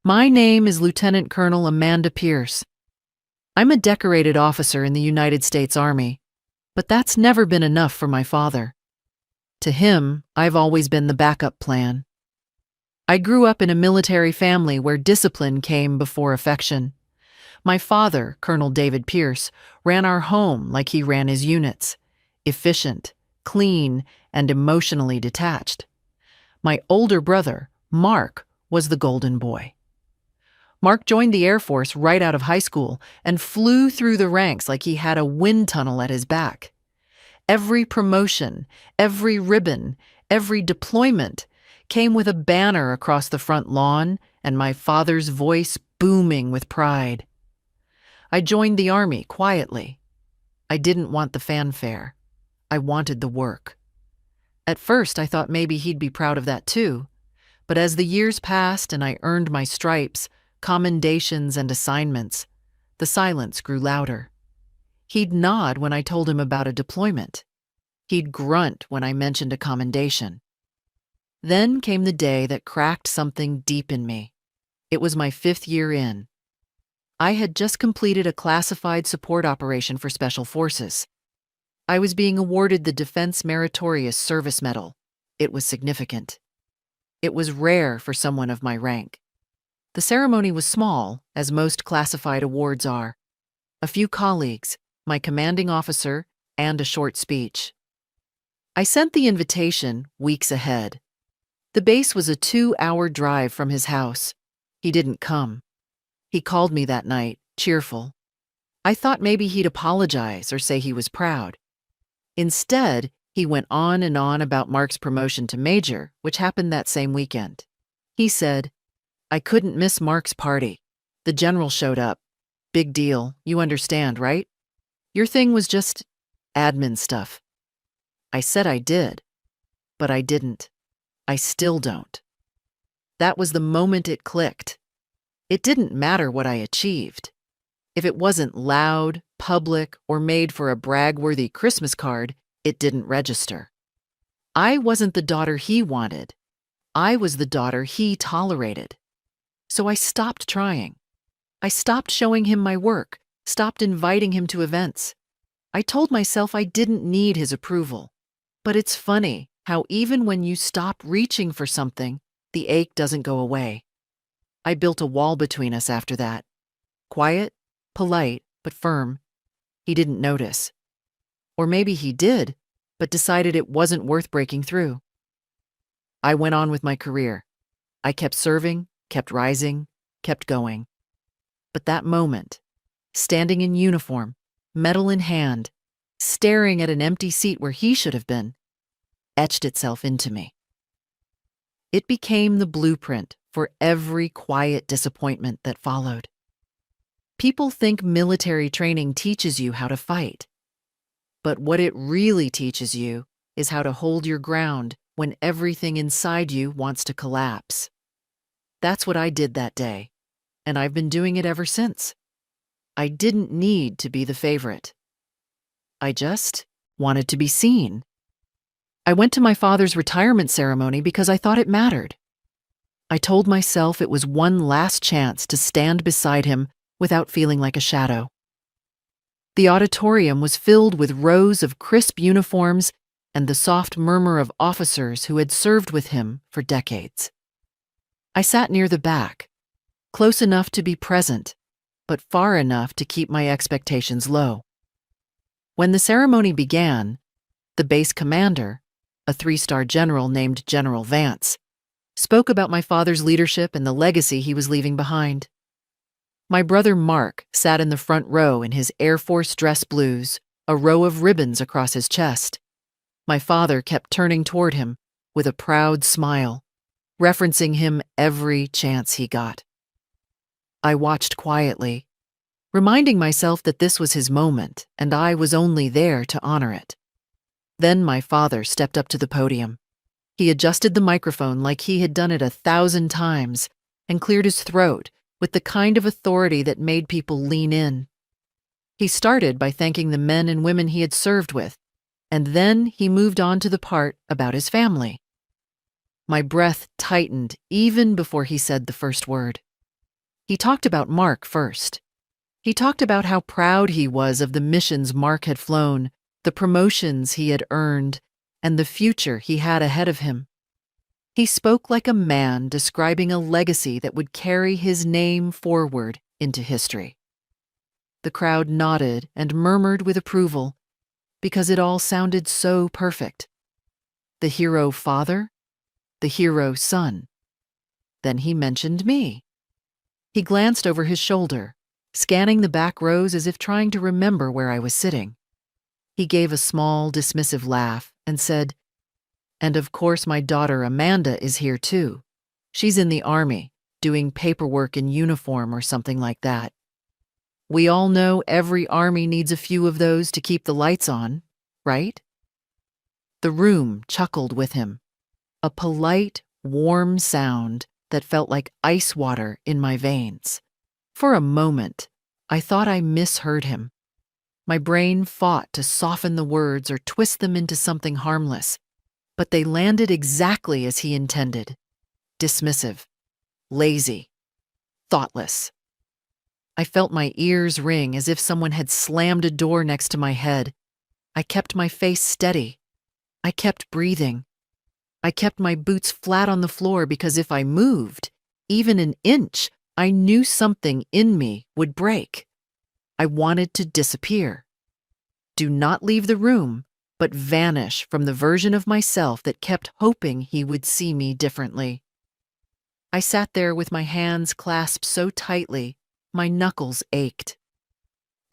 My name is Lieutenant Colonel Amanda Pierce. I'm a decorated officer in the United States Army, but that's never been enough for my father. To him, I've always been the backup plan. I grew up in a military family where discipline came before affection. My father, Colonel David Pierce, ran our home like he ran his units, efficient, clean, and emotionally detached. My older brother, Mark, was the golden boy. Mark joined the Air Force right out of high school and flew through the ranks like he had a wind tunnel at his back. Every promotion, every ribbon, every deployment came with a banner across the front lawn and my father's voice booming with pride. I joined the Army quietly. I didn't want the fanfare. I wanted the work. At first, I thought maybe he'd be proud of that too, but as the years passed and I earned my stripes, commendations, and assignments, the silence grew louder. He'd nod when I told him about a deployment. He'd grunt when I mentioned a commendation. Then came the day that cracked something deep in me. It was my 5th year in. I had just completed a classified support operation for Special Forces. I was being awarded the Defense Meritorious Service Medal. It was significant. It was rare for someone of my rank. The ceremony was small, as most classified awards are. A few colleagues, my commanding officer, and a short speech. I sent the invitation weeks ahead. The base was a 2-hour drive from his house. He didn't come. He called me that night, cheerful. I thought maybe he'd apologize or say he was proud. Instead, he went on and on about Mark's promotion to major, which happened that same weekend. He said, "I couldn't miss Mark's party. The general showed up. Big deal, you understand, right? Your thing was just admin stuff." I said I did, but I didn't. I still don't. That was the moment it clicked. It didn't matter what I achieved. If it wasn't loud, public, or made for a brag-worthy Christmas card, it didn't register. I wasn't the daughter he wanted. I was the daughter he tolerated. So I stopped trying. I stopped showing him my work, stopped inviting him to events. I told myself I didn't need his approval. But it's funny how even when you stop reaching for something, the ache doesn't go away. I built a wall between us after that. Quiet, polite, but firm. He didn't notice. Or maybe he did, but decided it wasn't worth breaking through. I went on with my career. I kept serving, kept rising, kept going. But that moment, standing in uniform, medal in hand, staring at an empty seat where he should have been, etched itself into me. It became the blueprint for every quiet disappointment that followed. People think military training teaches you how to fight. But what it really teaches you is how to hold your ground when everything inside you wants to collapse. That's what I did that day, and I've been doing it ever since. I didn't need to be the favorite. I just wanted to be seen. I went to my father's retirement ceremony because I thought it mattered. I told myself it was one last chance to stand beside him without feeling like a shadow. The auditorium was filled with rows of crisp uniforms and the soft murmur of officers who had served with him for decades. I sat near the back, close enough to be present, but far enough to keep my expectations low. When the ceremony began, the base commander, a 3-star general named General Vance, spoke about my father's leadership and the legacy he was leaving behind. My brother Mark sat in the front row in his Air Force dress blues, a row of ribbons across his chest. My father kept turning toward him with a proud smile, referencing him every chance he got. I watched quietly, reminding myself that this was his moment and I was only there to honor it. Then my father stepped up to the podium. He adjusted the microphone like he had done it 1,000 times and cleared his throat with the kind of authority that made people lean in. He started by thanking the men and women he had served with, and then he moved on to the part about his family. My breath tightened even before he said the first word. He talked about Mark first. He talked about how proud he was of the missions Mark had flown, the promotions he had earned, and the future he had ahead of him. He spoke like a man describing a legacy that would carry his name forward into history. The crowd nodded and murmured with approval because it all sounded so perfect. The hero father, the hero son. Then he mentioned me. He glanced over his shoulder, scanning the back rows as if trying to remember where I was sitting. He gave a small, dismissive laugh and said, "And of course my daughter Amanda is here too. She's in the Army, doing paperwork in uniform or something like that. We all know every army needs a few of those to keep the lights on, right?" The room chuckled with him, a polite, warm sound that felt like ice water in my veins. For a moment, I thought I misheard him. My brain fought to soften the words or twist them into something harmless, but they landed exactly as he intended. Dismissive, lazy, thoughtless. I felt my ears ring as if someone had slammed a door next to my head. I kept my face steady. I kept breathing. I kept my boots flat on the floor because if I moved, even an inch, I knew something in me would break. I wanted to disappear. Do not leave the room, but vanish from the version of myself that kept hoping he would see me differently. I sat there with my hands clasped so tightly, my knuckles ached.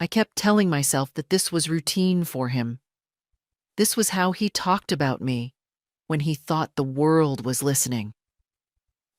I kept telling myself that this was routine for him. This was how he talked about me when he thought the world was listening.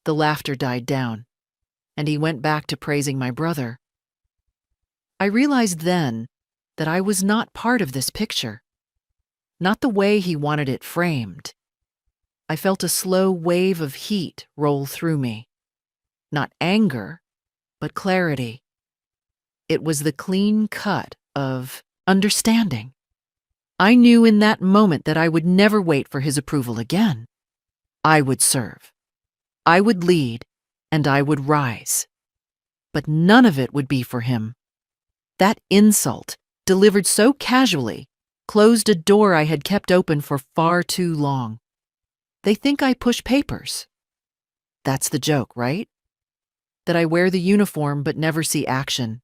The laughter died down, and he went back to praising my brother. I realized then that I was not part of this picture, not the way he wanted it framed. I felt a slow wave of heat roll through me. Not anger, but clarity. It was the clean cut of understanding. I knew in that moment that I would never wait for his approval again. I would serve. I would lead, and I would rise. But none of it would be for him. That insult, delivered so casually, closed a door I had kept open for far too long. They think I push papers. That's the joke, right? That I wear the uniform but never see action.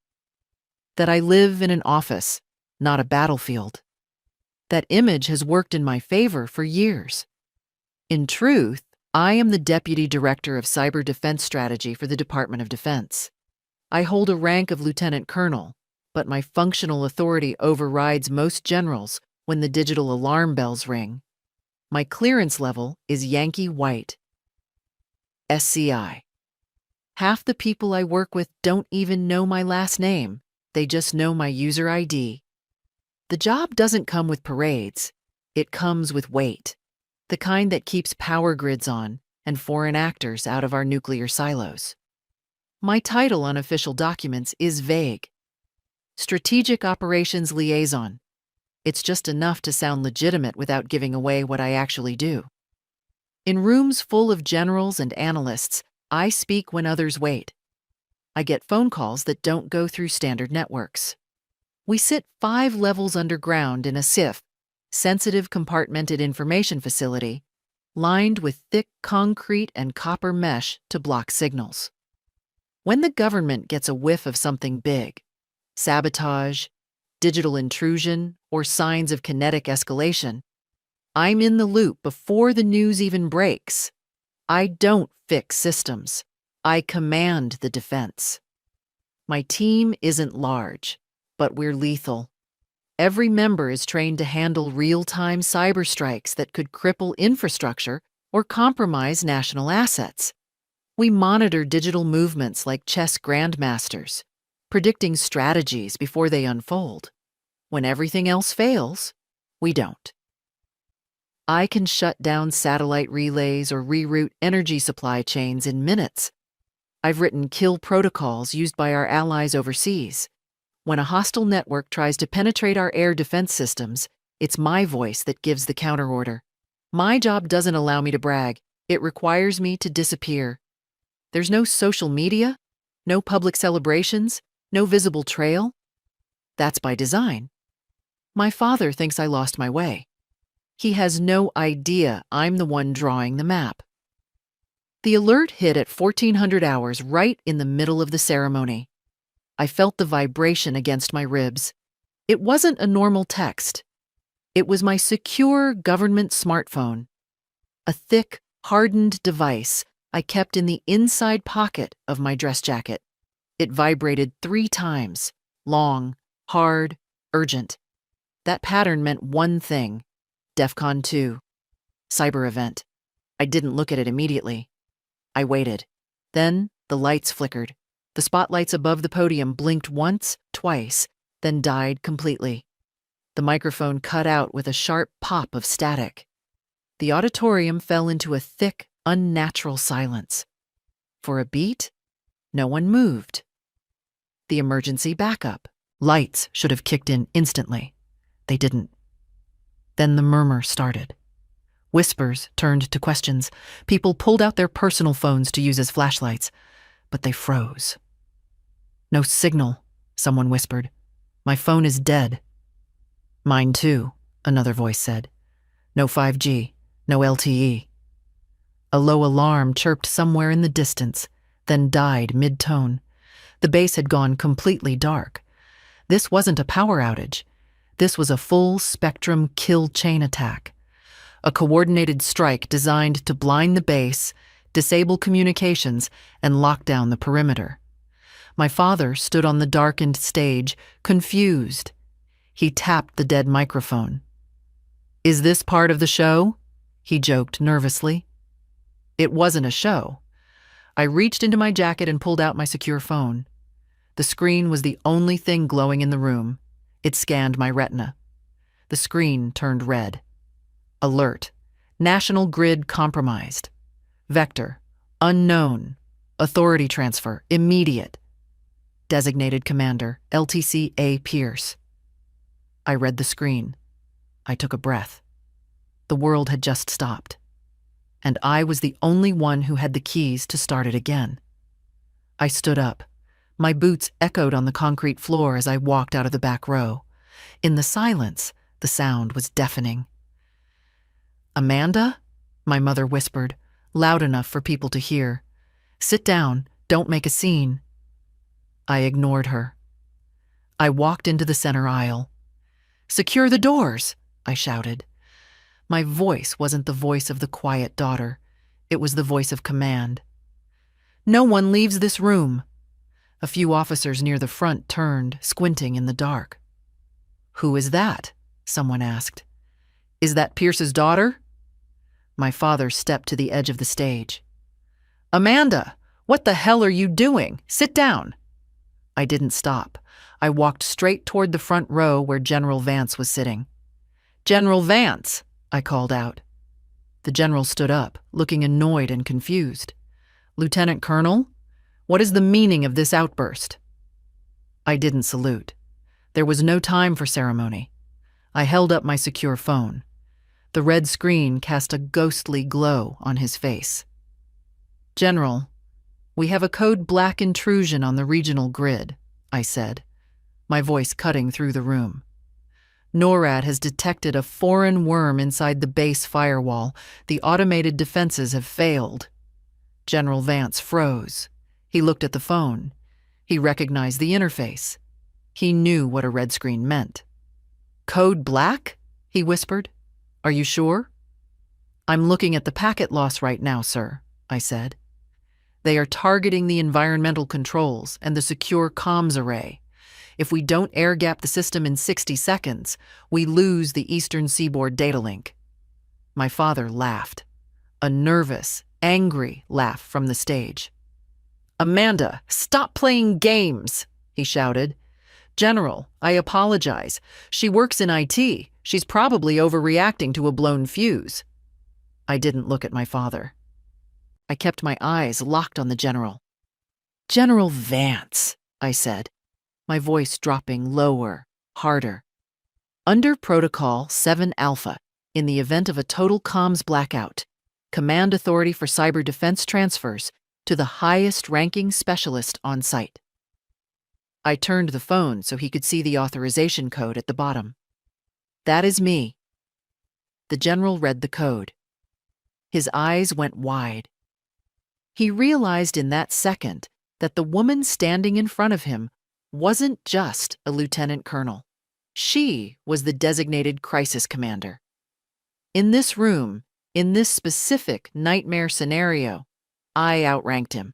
That I live in an office, not a battlefield. That image has worked in my favor for years. In truth, I am the Deputy Director of Cyber Defense Strategy for the Department of Defense. I hold a rank of Lieutenant Colonel, but my functional authority overrides most generals when the digital alarm bells ring. My clearance level is Yankee White. SCI. Half the people I work with don't even know my last name. They just know my user ID. The job doesn't come with parades. It comes with weight, the kind that keeps power grids on and foreign actors out of our nuclear silos. My title on official documents is vague. Strategic Operations Liaison. It's just enough to sound legitimate without giving away what I actually do. In rooms full of generals and analysts, I speak when others wait. I get phone calls that don't go through standard networks. We sit 5 levels underground in a SIF, sensitive compartmented information facility, lined with thick concrete and copper mesh to block signals. When the government gets a whiff of something big, sabotage, digital intrusion, or signs of kinetic escalation, I'm in the loop before the news even breaks. I don't fix systems. I command the defense. My team isn't large, but we're lethal. Every member is trained to handle real-time cyber strikes that could cripple infrastructure or compromise national assets. We monitor digital movements like chess grandmasters, predicting strategies before they unfold. When everything else fails, we don't. I can shut down satellite relays or reroute energy supply chains in minutes. I've written kill protocols used by our allies overseas. When a hostile network tries to penetrate our air defense systems, it's my voice that gives the counterorder. My job doesn't allow me to brag. It requires me to disappear. There's no social media, No public celebrations? No visible trail? That's by design. My father thinks I lost my way. He has no idea I'm the one drawing the map. The alert hit at 1400 hours right in the middle of the ceremony. I felt the vibration against my ribs. It wasn't a normal text. It was my secure government smartphone. A thick, hardened device I kept in the inside pocket of my dress jacket. It vibrated 3 times. Long, hard, urgent. That pattern meant one thing. DEFCON 2. Cyber event. I didn't look at it immediately. I waited. Then the lights flickered. The spotlights above the podium blinked once, twice, then died completely. The microphone cut out with a sharp pop of static. The auditorium fell into a thick, unnatural silence. For a beat, no one moved. The emergency backup. Lights should have kicked in instantly. They didn't. Then the murmur started. Whispers turned to questions. People pulled out their personal phones to use as flashlights, but they froze. "No signal," someone whispered. "My phone is dead." "Mine too," another voice said. "No 5G, no LTE." A low alarm chirped somewhere in the distance, then died mid-tone. The base had gone completely dark. This wasn't a power outage. This was a full-spectrum kill chain attack. A coordinated strike designed to blind the base, disable communications, and lock down the perimeter. My father stood on the darkened stage, confused. He tapped the dead microphone. "Is this part of the show?" he joked nervously. It wasn't a show. I reached into my jacket and pulled out my secure phone. The screen was the only thing glowing in the room. It scanned my retina. The screen turned red. Alert. National grid compromised. Vector. Unknown. Authority transfer. Immediate. Designated Commander, LTC A. Pierce. I read the screen. I took a breath. The world had just stopped. And I was the only one who had the keys to start it again. I stood up. My boots echoed on the concrete floor as I walked out of the back row. In the silence, the sound was deafening. "Amanda?" my mother whispered, loud enough for people to hear. "Sit down. Don't make a scene." I ignored her. I walked into the center aisle. "Secure the doors!" I shouted. My voice wasn't the voice of the quiet daughter. It was the voice of command. "No one leaves this room." A few officers near the front turned, squinting in the dark. "Who is that?" someone asked. "Is that Pierce's daughter?" My father stepped to the edge of the stage. "Amanda, what the hell are you doing? Sit down." I didn't stop. I walked straight toward the front row where General Vance was sitting. "General Vance," I called out. The general stood up, looking annoyed and confused. "Lieutenant Colonel, what is the meaning of this outburst?" I didn't salute. There was no time for ceremony. I held up my secure phone. The red screen cast a ghostly glow on his face. "General, we have a code black intrusion on the regional grid," I said, my voice cutting through the room. "NORAD has detected a foreign worm inside the base firewall. The automated defenses have failed." General Vance froze. He looked at the phone. He recognized the interface. He knew what a red screen meant. "Code black?" he whispered. "Are you sure?" "I'm looking at the packet loss right now, sir," I said. "They are targeting the environmental controls and the secure comms array. If we don't air-gap the system in 60 seconds, we lose the Eastern Seaboard data link." My father laughed. A nervous, angry laugh from the stage. "Amanda, stop playing games," he shouted. "General, I apologize. She works in IT. She's probably overreacting to a blown fuse." I didn't look at my father. I kept my eyes locked on the general. "General Vance," I said, my voice dropping lower, harder. "Under Protocol 7 Alpha, in the event of a total comms blackout, Command Authority for Cyber Defense transfers to the highest-ranking specialist on site. I turned the phone so he could see the authorization code at the bottom. "That is me." The general read the code. His eyes went wide. He realized in that second that the woman standing in front of him wasn't just a lieutenant colonel. She was the designated crisis commander. In this room, in this specific nightmare scenario, I outranked him.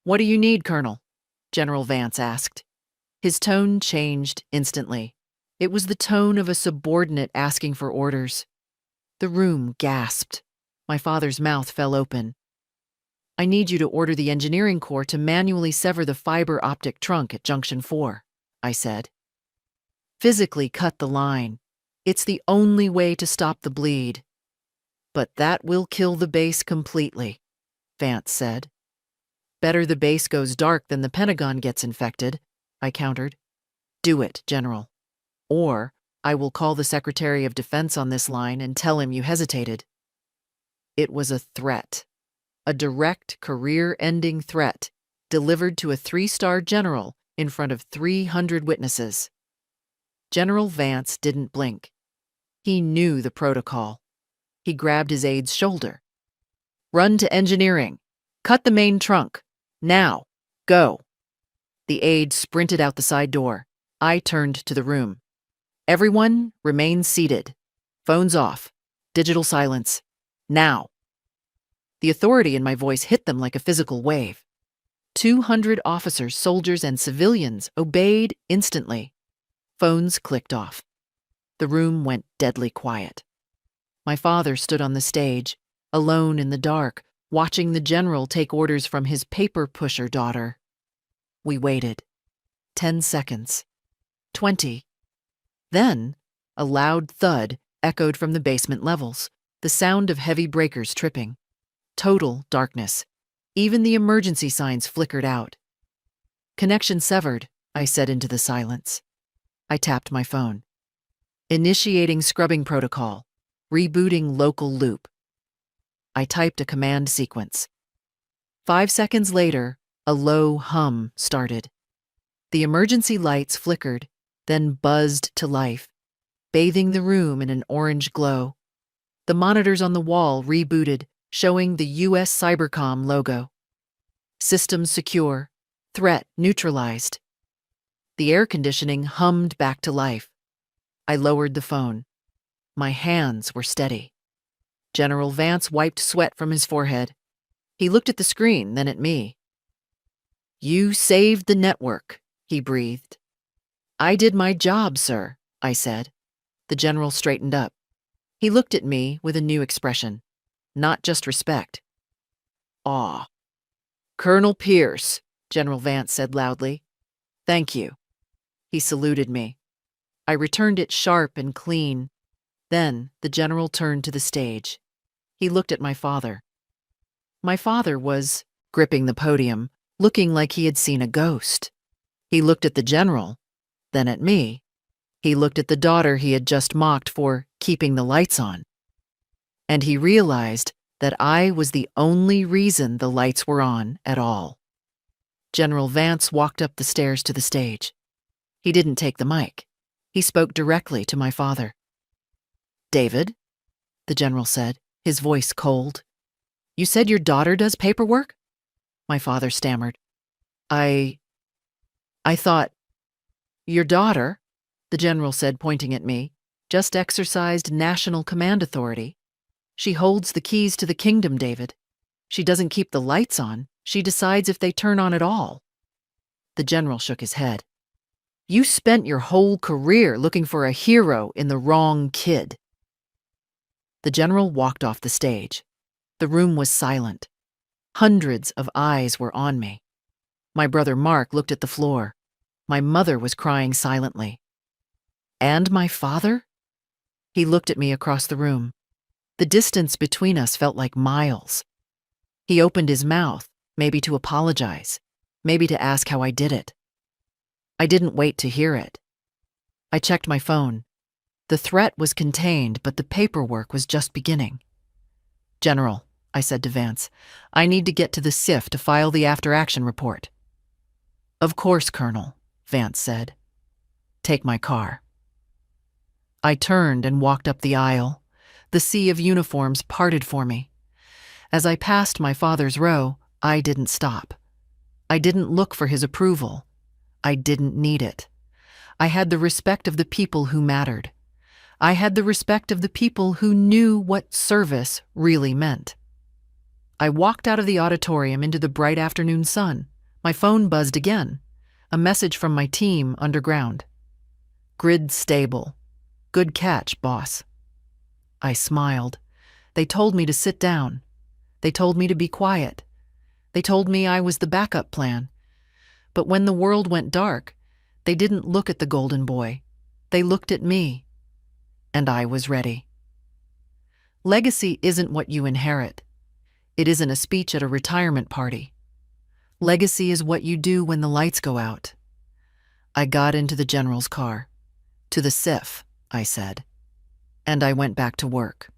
"What do you need, Colonel?" General Vance asked. His tone changed instantly. It was the tone of a subordinate asking for orders. The room gasped. My father's mouth fell open. "I need you to order the engineering corps to manually sever the fiber optic trunk at Junction 4, I said. "Physically cut the line. It's the only way to stop the bleed." "But that will kill the base completely," Vance said. "Better the base goes dark than the Pentagon gets infected," I countered. "Do it, General. Or I will call the Secretary of Defense on this line and tell him you hesitated." It was a threat. A direct, career-ending threat delivered to a 3-star general in front of 300 witnesses. General Vance didn't blink. He knew the protocol. He grabbed his aide's shoulder. "Run to engineering. Cut the main trunk. Now. Go." The aide sprinted out the side door. I turned to the room. "Everyone, remain seated. Phones off. Digital silence. Now." The authority in my voice hit them like a physical wave. 200 officers, soldiers, and civilians obeyed instantly. Phones clicked off. The room went deadly quiet. My father stood on the stage, alone in the dark, watching the general take orders from his paper-pusher daughter. We waited. 10 seconds. 20. Then, a loud thud echoed from the basement levels, the sound of heavy breakers tripping. Total darkness. Even the emergency signs flickered out. "Connection severed," I said into the silence. I tapped my phone. "Initiating scrubbing protocol. Rebooting local loop." I typed a command sequence. 5 seconds later, a low hum started. The emergency lights flickered, then buzzed to life, bathing the room in an orange glow. The monitors on the wall rebooted, showing the U.S. Cybercom logo. "Systems secure. Threat neutralized." The air conditioning hummed back to life. I lowered the phone. My hands were steady. General Vance wiped sweat from his forehead. He looked at the screen, then at me. "You saved the network," he breathed. "I did my job, sir," I said. The general straightened up. He looked at me with a new expression. Not just respect. Awe. "Colonel Pierce," General Vance said loudly. "Thank you." He saluted me. I returned it sharp and clean. Then the general turned to the stage. He looked at my father. My father was gripping the podium, looking like he had seen a ghost. He looked at the general, then at me. He looked at the daughter he had just mocked for keeping the lights on. And he realized that I was the only reason the lights were on at all. General Vance walked up the stairs to the stage. He didn't take the mic. He spoke directly to my father. "David," the general said, his voice cold. "You said your daughter does paperwork?" My father stammered. I thought, "Your daughter," the general said, pointing at me, "just exercised national command authority. She holds the keys to the kingdom, David. She doesn't keep the lights on. She decides if they turn on at all." The general shook his head. "You spent your whole career looking for a hero in the wrong kid." The general walked off the stage. The room was silent. Hundreds of eyes were on me. My brother Mark looked at the floor. My mother was crying silently. And my father? He looked at me across the room. The distance between us felt like miles. He opened his mouth, maybe to apologize, maybe to ask how I did it. I didn't wait to hear it. I checked my phone. The threat was contained, but the paperwork was just beginning. "General," I said to Vance. I need to get to the SIF to file the after-action report. Of course, Colonel, Vance said. Take my car. I turned and walked up the aisle. The sea of uniforms parted for me. As I passed my father's row, I didn't stop. I didn't look for his approval. I didn't need it. I had the respect of the people who mattered. I had the respect of the people who knew what service really meant. I walked out of the auditorium into the bright afternoon sun. My phone buzzed again. A message from my team underground. Grid stable. Good catch, boss. I smiled. They told me to sit down. They told me to be quiet. They told me I was the backup plan. But when the world went dark, they didn't look at the golden boy. They looked at me. And I was ready. Legacy isn't what you inherit. It isn't a speech at a retirement party. Legacy is what you do when the lights go out. I got into the general's car. To the SIF, I said. And I went back to work.